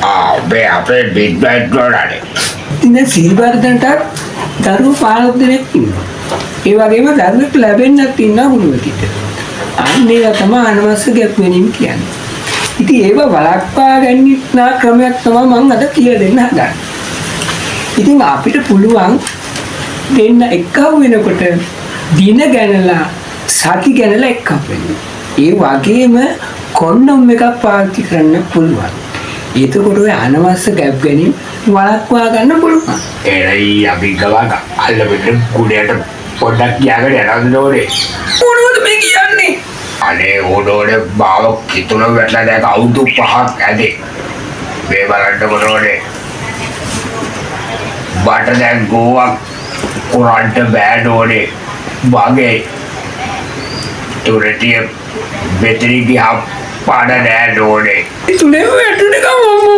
අපේ අපේ බිග්බයිට් වලනේ. ඉතින් සිල්වර්ධනටත් දරුවෝ 15 දෙනෙක් ඉන්නවා. ඒ වගේම දරුවෙක් ලැබෙන්නත් ඉන්නවා ගුරුවරයෙක්ට. අන්න ඒක තමයි අනවශ්‍ය ගැප් වෙනින් කියන්නේ. ඉතින් ඒව වළක්වා ගැනීම ක්‍රමයක් තමයි මම අද කියලා දෙන්න හදන්නේ. ඉතින් අපිට පුළුවන් දෙන්න එක්කව වෙනකොට දින ගැනලා සති ගැනලා එක්කව වෙන්න. ඒ වගේම කොන්ඩොම් එකක් පාවිච්චි කරන්න පුළුවන්. එතකොට ඔය අනවශ්‍ය ගැප් ගැනීම වළක්වා ගන්න පුළුවන්. එයි අපි ගලක අල්ලපෙන්න කුඩයට පොඩ්ඩක් කියගෙන යනද ඕනේ. මොනවද මේ කියන්නේ? අනේ ඕඩෝනේ බාව කිතුන වැටලා දැන් අවුරුදු 5ක් ඇදේ. මේ බලන්න මොනෝනේ. බට දැන් ගෝවක් කුරන්ට බෑඩ් ඕනේ. වගේ තුරටිය බෙතරි ගියා පාඩ නෑ ඕනේ. තුනේ වැටුනේ කම